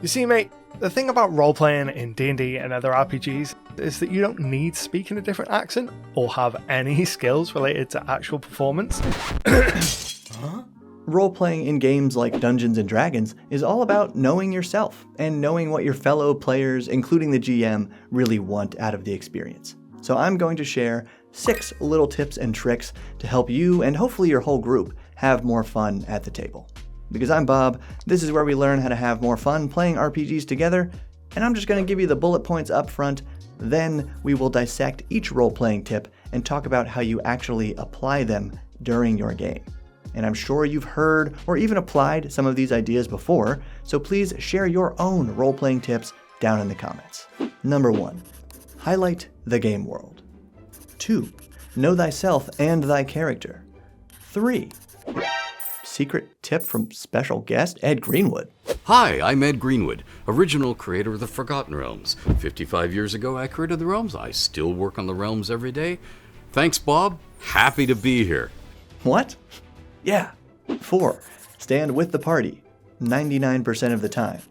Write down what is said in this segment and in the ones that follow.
You see, mate, the thing about role-playing in D&D and other RPGs is that you don't need to speak in a different accent or have any skills related to actual performance. Role-playing in games like Dungeons & Dragons is all about knowing yourself and knowing what your fellow players, including the GM, really want out of the experience. So I'm going to share 6 little tips and tricks to help you and hopefully your whole group have more fun at the table. Because I'm Bob, this is where we learn how to have more fun playing RPGs together, and I'm just going to give you the bullet points up front, then we will dissect each role-playing tip and talk about how you actually apply them during your game. And I'm sure you've heard or even applied some of these ideas before, so please share your own role-playing tips down in the comments. Number 1, highlight the game world. 2, know thyself and thy character. 3, secret tip from special guest Ed Greenwood. Hi, I'm Ed Greenwood, original creator of the Forgotten Realms. 55 years ago I created the realms. I still work on the realms every day. Thanks, Bob. Happy to be here. What? Yeah. 4, stand with the party 99% of the time.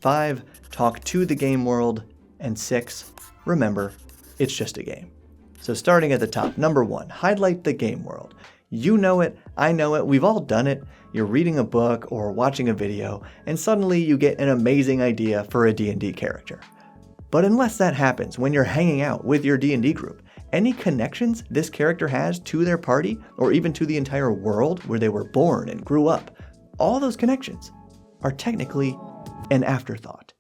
5, talk to the game world. And 6, remember, it's just a game. So starting at the top, number 1, highlight the game world. You know it, I know it, we've all done it. You're reading a book or watching a video, and suddenly you get an amazing idea for a D&D character. But unless that happens when you're hanging out with your D&D group, any connections this character has to their party, or even to the entire world where they were born and grew up, all those connections are technically an afterthought.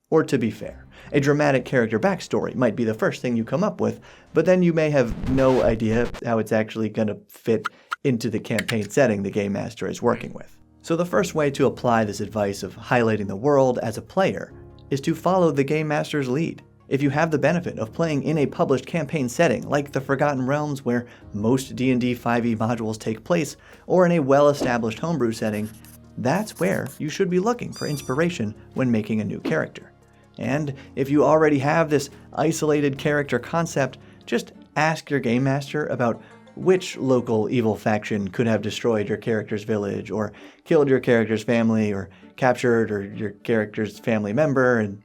Or to be fair, a dramatic character backstory might be the first thing you come up with, but then you may have no idea how it's actually going to fit into the campaign setting the game master is working with. So the first way to apply this advice of highlighting the world as a player is to follow the game master's lead. If you have the benefit of playing in a published campaign setting like the Forgotten Realms where most D&D 5e modules take place, or in a well-established homebrew setting, that's where you should be looking for inspiration when making a new character. And if you already have this isolated character concept, just ask your game master about which local evil faction could have destroyed your character's village, or killed your character's family, or captured your character's family member, and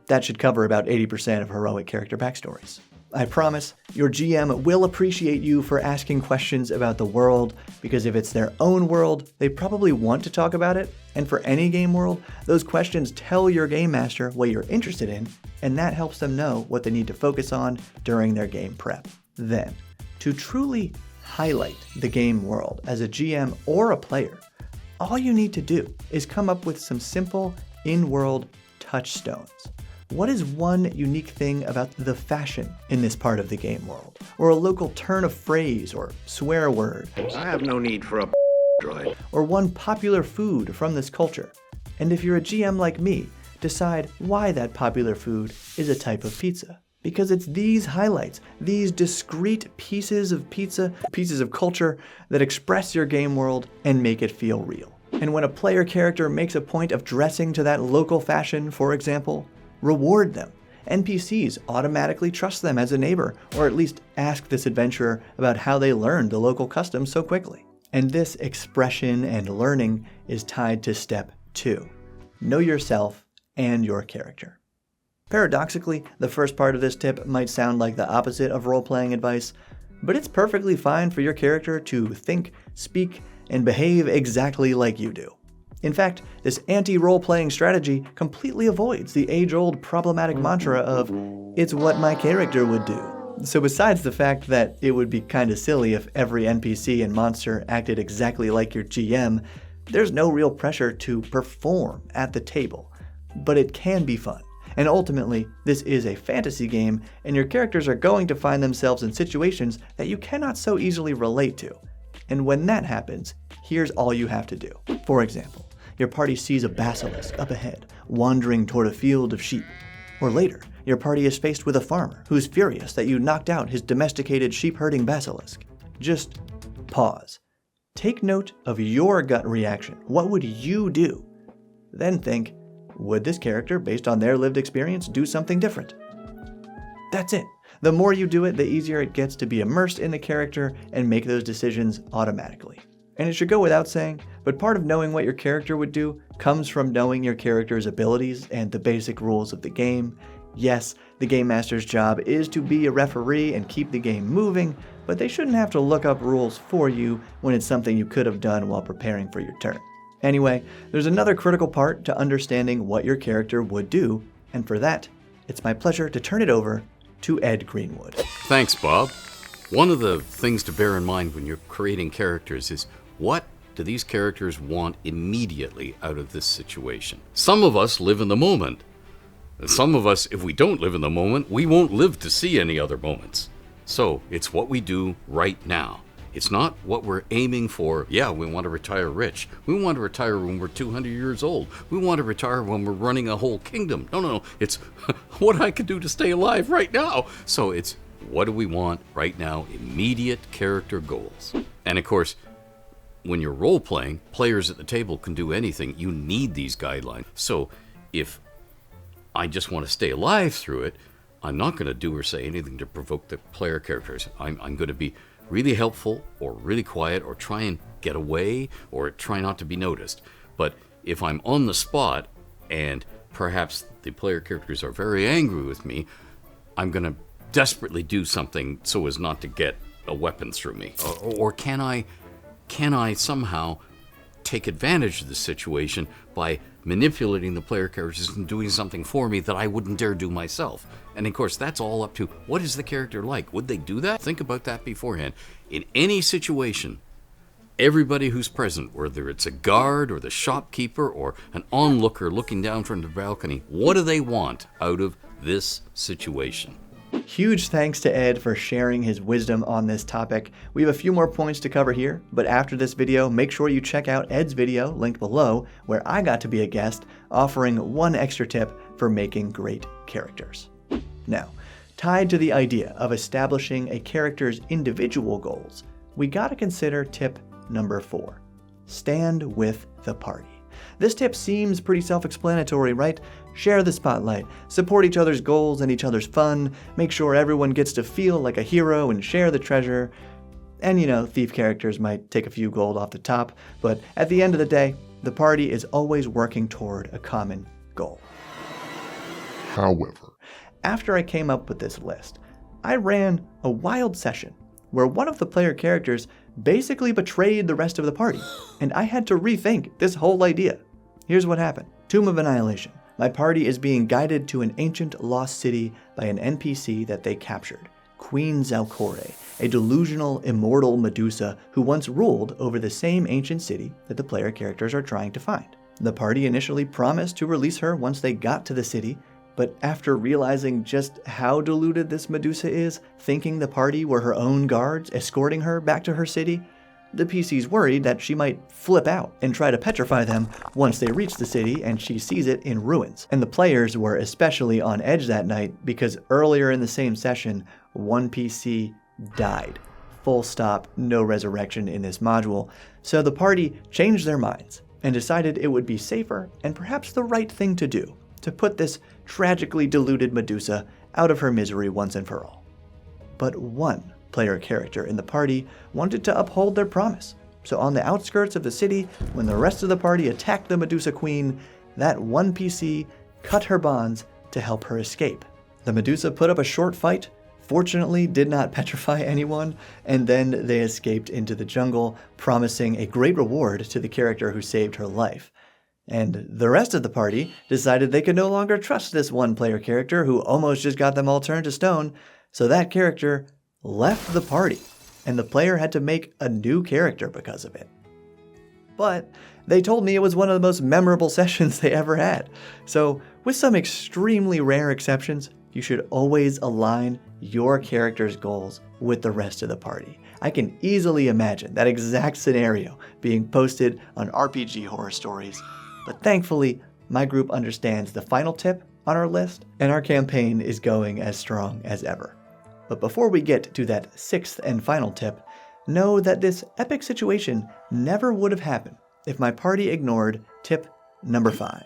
that should cover about 80% of heroic character backstories. I promise your GM will appreciate you for asking questions about the world, because if it's their own world, they probably want to talk about it, and for any game world, those questions tell your game master what you're interested in, and that helps them know what they need to focus on during their game prep. Then, to truly highlight the game world as a GM or a player, all you need to do is come up with some simple in-world touchstones. What is one unique thing about the fashion in this part of the game world? Or a local turn of phrase or swear word? I have no need for a droid. Or one popular food from this culture? And if you're a GM like me, decide why that popular food is a type of pizza. Because it's these highlights, these discrete pieces of pizza, pieces of culture that express your game world and make it feel real. And when a player character makes a point of dressing to that local fashion, for example, reward them. NPCs automatically trust them as a neighbor, or at least ask this adventurer about how they learned the local customs so quickly. And this expression and learning is tied to step 2. Know yourself and your character. Paradoxically, the first part of this tip might sound like the opposite of role-playing advice, but it's perfectly fine for your character to think, speak, and behave exactly like you do. In fact, this anti-role-playing strategy completely avoids the age-old problematic mantra of, "It's what my character would do." So besides the fact that it would be kinda silly if every NPC and monster acted exactly like your GM, there's no real pressure to perform at the table. But it can be fun. And ultimately, this is a fantasy game, and your characters are going to find themselves in situations that you cannot so easily relate to. And when that happens, here's all you have to do. For example, your party sees a basilisk up ahead, wandering toward a field of sheep. Or later, your party is faced with a farmer who's furious that you knocked out his domesticated sheep-herding basilisk. Just pause. Take note of your gut reaction. What would you do? Then think, would this character, based on their lived experience, do something different? That's it. The more you do it, the easier it gets to be immersed in the character and make those decisions automatically. And it should go without saying, but part of knowing what your character would do comes from knowing your character's abilities and the basic rules of the game. Yes, the Game Master's job is to be a referee and keep the game moving, but they shouldn't have to look up rules for you when it's something you could have done while preparing for your turn. Anyway, there's another critical part to understanding what your character would do, and for that, it's my pleasure to turn it over to Ed Greenwood. Thanks, Bob. One of the things to bear in mind when you're creating characters is what do these characters want immediately out of this situation? Some of us live in the moment. Some of us, if we don't live in the moment, we won't live to see any other moments. So it's what we do right now. It's not what we're aiming for. Yeah, we want to retire rich. We want to retire when we're 200 years old. We want to retire when we're running a whole kingdom. No. It's what I can do to stay alive right now. So it's what do we want right now? Immediate character goals. And of course, when you're role-playing, players at the table can do anything. You need these guidelines. So if I just want to stay alive through it, I'm not going to do or say anything to provoke the player characters. I'm going to be really helpful or really quiet or try and get away or try not to be noticed. But if I'm on the spot and perhaps the player characters are very angry with me, I'm going to desperately do something so as not to get a weapon through me. Or can I somehow take advantage of the situation by manipulating the player characters and doing something for me that I wouldn't dare do myself? And of course, that's all up to what is the character like? Would they do that? Think about that beforehand. In any situation, everybody who's present, whether it's a guard or the shopkeeper or an onlooker looking down from the balcony, what do they want out of this situation? Huge thanks to Ed for sharing his wisdom on this topic. We have a few more points to cover here, but after this video, make sure you check out Ed's video, linked below, where I got to be a guest, offering one extra tip for making great characters. Now, tied to the idea of establishing a character's individual goals, we gotta consider tip number 4. Stand with the party. This tip seems pretty self-explanatory, right? Share the spotlight, support each other's goals and each other's fun, make sure everyone gets to feel like a hero and share the treasure. And thief characters might take a few gold off the top, but at the end of the day, the party is always working toward a common goal. However, after I came up with this list, I ran a wild session where one of the player characters basically betrayed the rest of the party, and I had to rethink this whole idea. Here's what happened. Tomb of Annihilation. My party is being guided to an ancient lost city by an NPC that they captured, Queen Zalcore, a delusional, immortal Medusa who once ruled over the same ancient city that the player characters are trying to find. The party initially promised to release her once they got to the city, but after realizing just how deluded this Medusa is, thinking the party were her own guards escorting her back to her city, the PC's worried that she might flip out and try to petrify them once they reach the city and she sees it in ruins. And the players were especially on edge that night because earlier in the same session, one PC died. Full stop, no resurrection in this module. So the party changed their minds and decided it would be safer and perhaps the right thing to do to put this tragically deluded Medusa out of her misery once and for all. But one player character in the party wanted to uphold their promise. So on the outskirts of the city, when the rest of the party attacked the Medusa Queen, that one PC cut her bonds to help her escape. The Medusa put up a short fight, fortunately did not petrify anyone, and then they escaped into the jungle, promising a great reward to the character who saved her life. And the rest of the party decided they could no longer trust this one player character who almost just got them all turned to stone, so that character left the party, and the player had to make a new character because of it. But they told me it was one of the most memorable sessions they ever had. So with some extremely rare exceptions, you should always align your character's goals with the rest of the party. I can easily imagine that exact scenario being posted on RPG Horror Stories, but thankfully, my group understands the final tip on our list, and our campaign is going as strong as ever. But before we get to that 6th and final tip, know that this epic situation never would have happened if my party ignored tip number 5.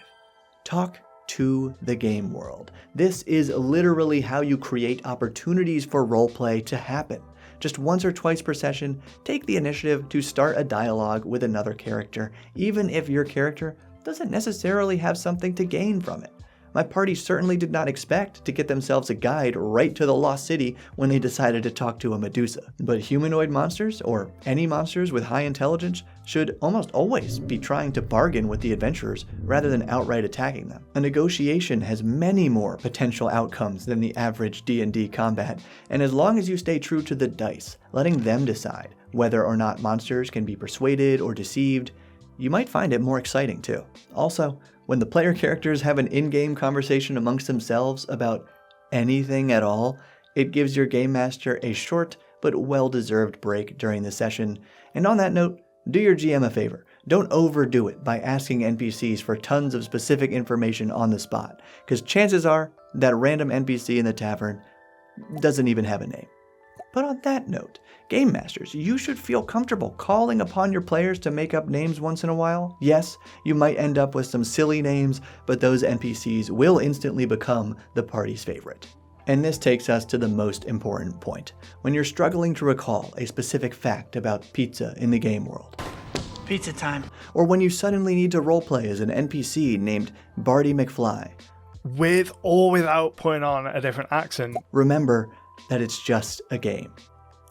Talk to the game world. This is literally how you create opportunities for roleplay to happen. Just once or twice per session, take the initiative to start a dialogue with another character, even if your character doesn't necessarily have something to gain from it. My party certainly did not expect to get themselves a guide right to the Lost City when they decided to talk to a Medusa. But humanoid monsters, or any monsters with high intelligence, should almost always be trying to bargain with the adventurers rather than outright attacking them. A negotiation has many more potential outcomes than the average D&D combat, and as long as you stay true to the dice, letting them decide whether or not monsters can be persuaded or deceived, you might find it more exciting too. Also, when the player characters have an in-game conversation amongst themselves about anything at all, it gives your game master a short but well-deserved break during the session. And on that note, do your GM a favor. Don't overdo it by asking NPCs for tons of specific information on the spot, because chances are that random NPC in the tavern doesn't even have a name. But on that note, Game Masters, you should feel comfortable calling upon your players to make up names once in a while. Yes, you might end up with some silly names, but those NPCs will instantly become the party's favorite. And this takes us to the most important point. When you're struggling to recall a specific fact about pizza in the game world. Pizza time. Or when you suddenly need to roleplay as an NPC named Barty McFly. With or without putting on a different accent. Remember that it's just a game.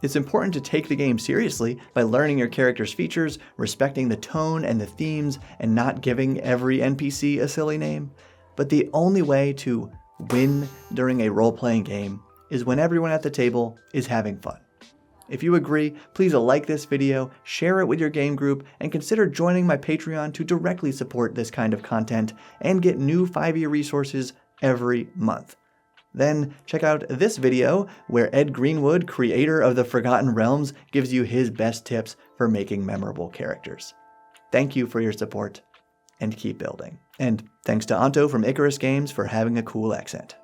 It's important to take the game seriously by learning your character's features, respecting the tone and the themes, and not giving every NPC a silly name. But the only way to win during a role-playing game is when everyone at the table is having fun. If you agree, please like this video, share it with your game group, and consider joining my Patreon to directly support this kind of content and get new 5e resources every month. Then check out this video where Ed Greenwood, creator of the Forgotten Realms, gives you his best tips for making memorable characters. Thank you for your support, and keep building. And thanks to Anto from Icarus Games for having a cool accent.